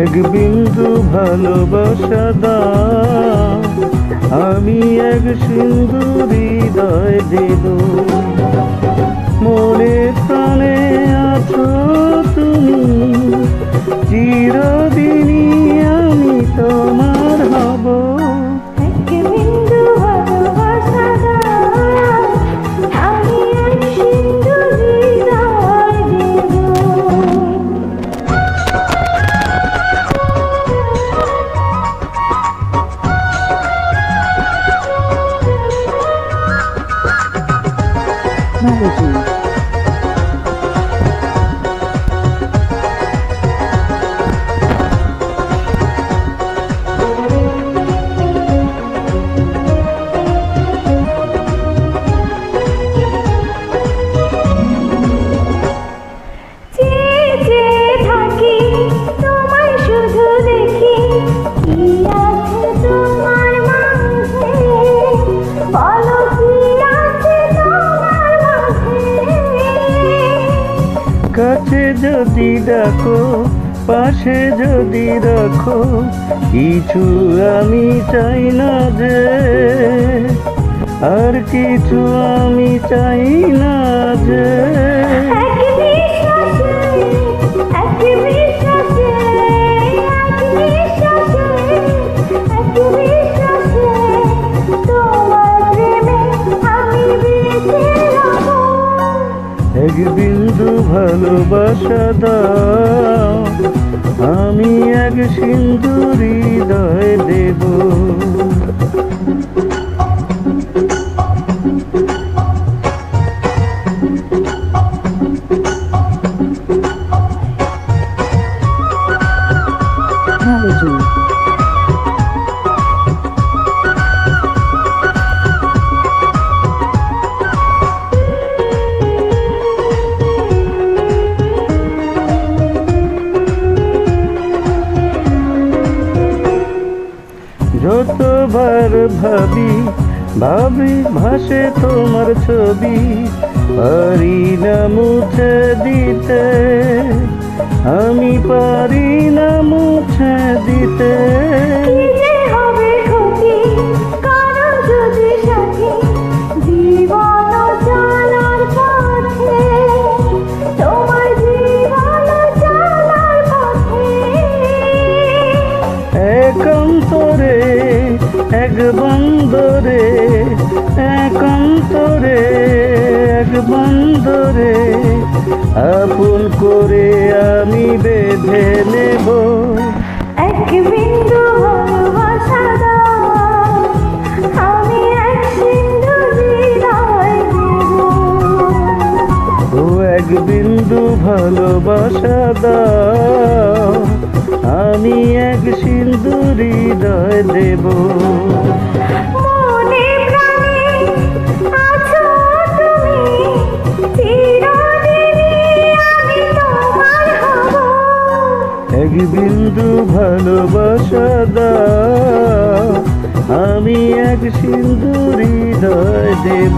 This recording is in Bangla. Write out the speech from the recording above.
এক বিন্দু ভালোবাসা দাও, আমি এক সিন্ধু হৃদয় দেব। মনে প্রাণে আছো তুমি, চিরদিনই আমি তোমার হব। এক বিন্দু ভালোবাসা দাও, আমি এক সিন্ধু হৃদয় দেব। কাছে যদি ডাকো, পাশে যদি রাখো, কিছু আমি চাই না যে, আর কিছু আমি চাই না যে। এক বিন্দু ভালোবাসা দাও, আমি এক সিন্ধু হৃদয় দেব। যতবার ভাবি ভাবি ভাসে তোমার ছবি, পারি না মুছে দিতে, আমি পারি না মুছে দিতে। একান্তরে এক বন্দরে, একান্তরে এক বন্দরে, আপন করে আমি বেঁধে নেব। এক বিন্দু ভালোবাসা দাও, আমি এক সিন্ধু হৃদয় দেব। ও এক বিন্দু ভালোবাসা দাও, আমি এক সিন্ধু হৃদয় দেব। মনে প্রাণে আছো তুমি, চিরদিনই আমি তোমার হব। এক বিন্দু ভালোবাসা দাও, আমি এক সিন্ধু হৃদয় দেব।